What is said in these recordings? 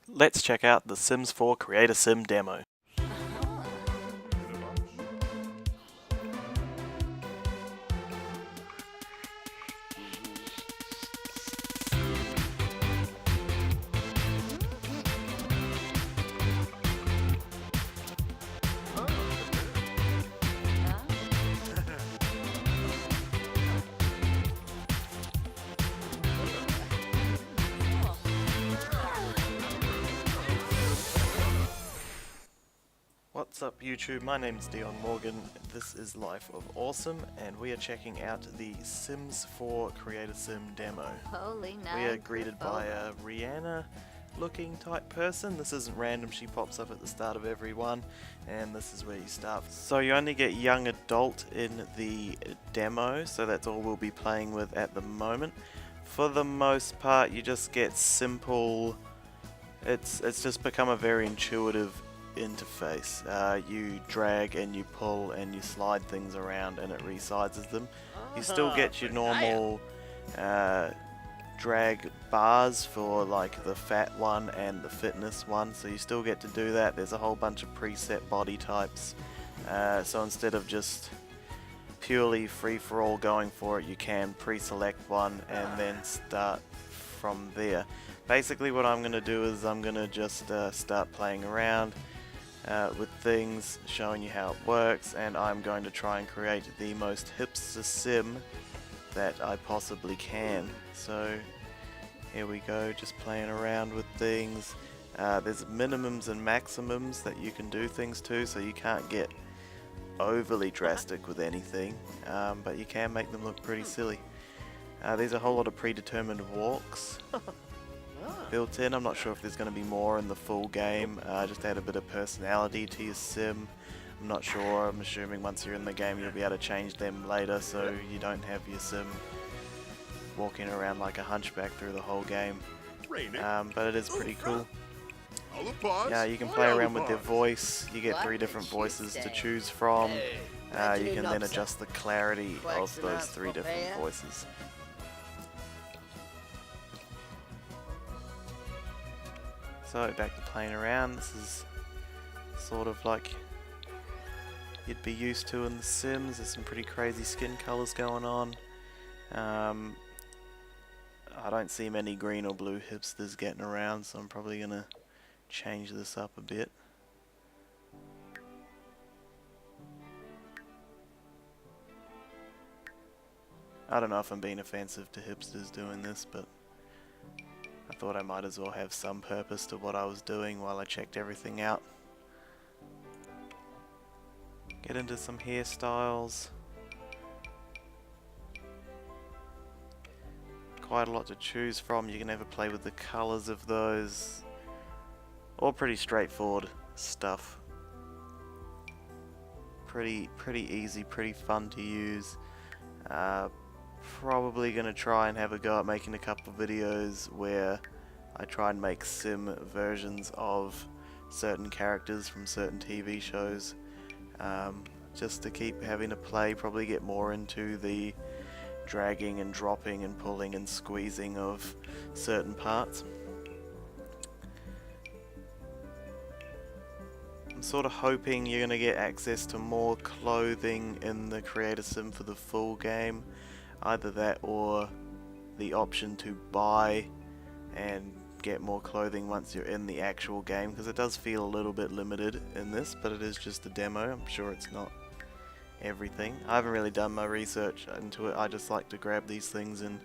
Let's check out the Sims4 Create a Sim demo. What's up YouTube, my name is Dion Morgan, this is Life of Awesome, and we are checking out the Sims4 Create a Sim demo. Holy night. We are greeted by a Rihanna looking type person. This isn't random, she pops up at the start of every one, and this is where you start. So you only get young adult in the demo, so that's all we'll be playing with at the moment. For the most part you just get simple, it's just become a very intuitive interface. You drag and you pull and you slide things around and it resizes them. You still get your normal drag bars for like the fat one and the fitness one, so you still get to do that. There's a whole bunch of preset body types, so instead of just purely free-for-all going for it, you can pre-select one and then start from there. Basically what I'm going to do is I'm going to just start playing around with things, showing you how it works, and I'm going to try and create the most hipster sim that I possibly can. So here we go, just playing around with things. There's minimums and maximums that you can do things to, so you can't get overly drastic with anything, but you can make them look pretty silly. There's a whole lot of predetermined walks built in. I'm not sure if there's going to be more in the full game. Just add a bit of personality to your sim. I'm not sure. I'm assuming once you're in the game you'll be able to change them later, so you don't have your sim walking around like a hunchback through the whole game. But it is pretty cool. Yeah, you can play around with their voice. You get 3 different voices to choose from. You can then adjust the clarity of those 3 different voices. So back to playing around. This is sort of like you'd be used to in The Sims. There's some pretty crazy skin colors going on. I don't see many green or blue hipsters getting around, so I'm probably gonna change this up a bit. I don't know if I'm being offensive to hipsters doing this, but I thought I might as well have some purpose to what I was doing while I checked everything out. Get into some hairstyles. Quite a lot to choose from. You can either play with the colors of those, or pretty straightforward stuff. Pretty easy, pretty fun to use. Probably gonna try and have a go at making a couple of videos where I try and make sim versions of certain characters from certain TV shows, just to keep having to play. Probably get more into the dragging and dropping and pulling and squeezing of certain parts. I'm sort of hoping you're gonna get access to more clothing in the Create a Sim for the full game. Either that or the option to buy and get more clothing once you're in the actual game, because it does feel a little bit limited in this, but it is just a demo. I'm sure it's not everything. I haven't really done my research into it. I just like to grab these things and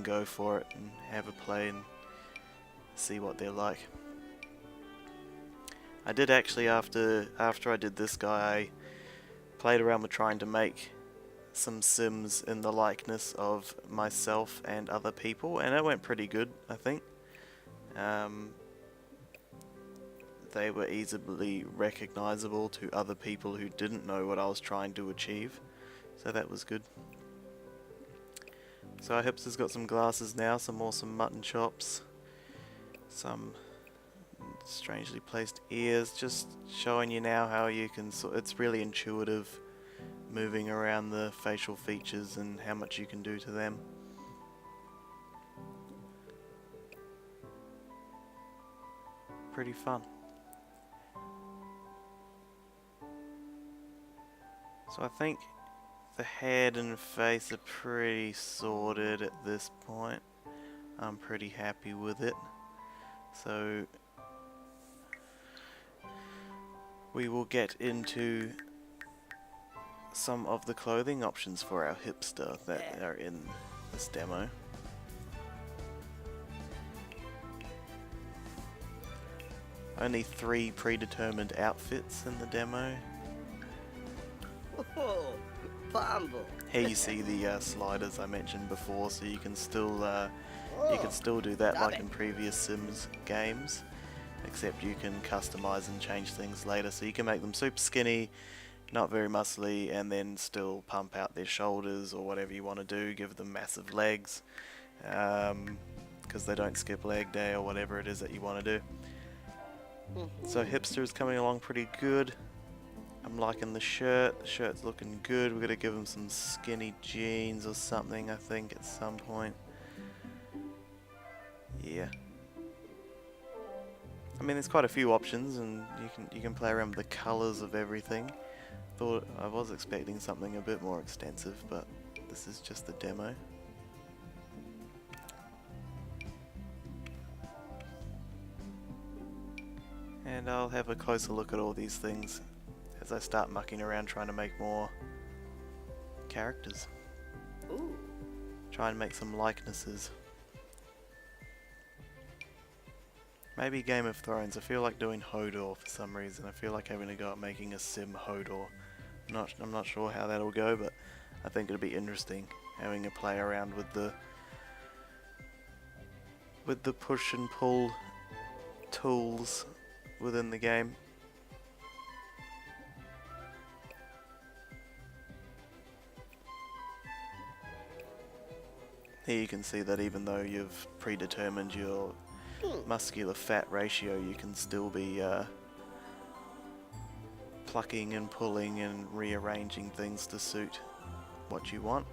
go for it and have a play and see what they're like. I did actually, after I did this guy, I played around with trying to make some sims in the likeness of myself and other people, and it went pretty good, I think. They were easily recognizable to other people who didn't know what I was trying to achieve, so that was good. So our hipster's got some glasses now, some awesome mutton chops, some strangely placed ears, just showing you now how you can, it's really intuitive moving around the facial features and how much you can do to them. pretty fun. So I think the head and face are pretty sorted at this point. I'm pretty happy with it. So we will get into some of the clothing options for our hipster that are in this demo. Only 3 predetermined outfits in the demo. Oh, Bumble. Here you see the sliders I mentioned before, so you can still do that like in previous Sims games, except you can customize and change things later. So you can make them super skinny, not very muscly, and then still pump out their shoulders or whatever you want to do. Give them massive legs, because they don't skip leg day or whatever it is that you want to do. So Hipster is coming along pretty good. I'm liking the shirt. The shirt's looking good. We're gonna give him some skinny jeans or something, I think, at some point. Yeah. I mean, there's quite a few options, and you can play around with the colours of everything. Thought I was expecting something a bit more extensive, but this is just the demo. And I'll have a closer look at all these things as I start mucking around trying to make more characters. Ooh. Try and make some likenesses. Maybe Game of Thrones. I feel like doing Hodor for some reason. I feel like having a go at making a Sim Hodor. I'm not sure how that'll go, but I think it'll be interesting having a play around with the push and pull tools within the game. Here you can see that even though you've predetermined your muscular fat ratio, you can still be plucking and pulling and rearranging things to suit what you want.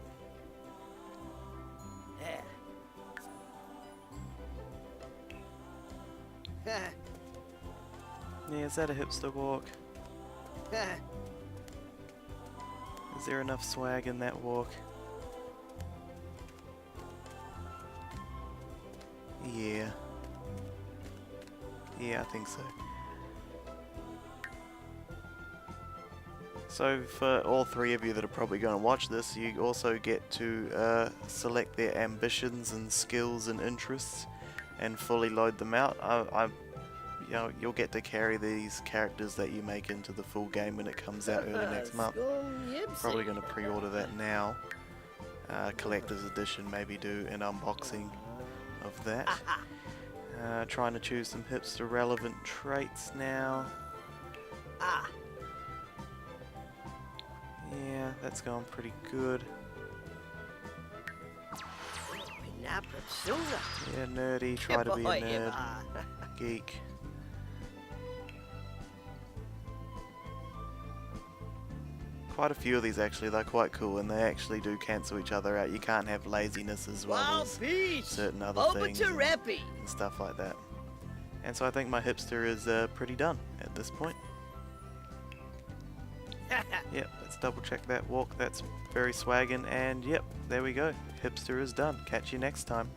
Yeah, is that a hipster walk? Is there enough swag in that walk? Yeah. Yeah, I think so. So for all 3 of you that are probably going to watch this, you also get to select their ambitions and skills and interests and fully load them out. You know, you'll get to carry these characters that you make into the full game when it comes out early next month. Probably going to pre-order that now. Collector's edition, maybe do an unboxing of that. Trying to choose some hipster relevant traits now. Yeah, that's going pretty good. Yeah, nerdy, try to be a nerd. Geek. Quite a few of these actually, they're quite cool, and they actually do cancel each other out. You can't have laziness as well as certain other things and stuff like that. And so I think my hipster is pretty done at this point. Yep, let's double check that walk. That's very swaggin', and yep, there we go. Hipster is done. Catch you next time.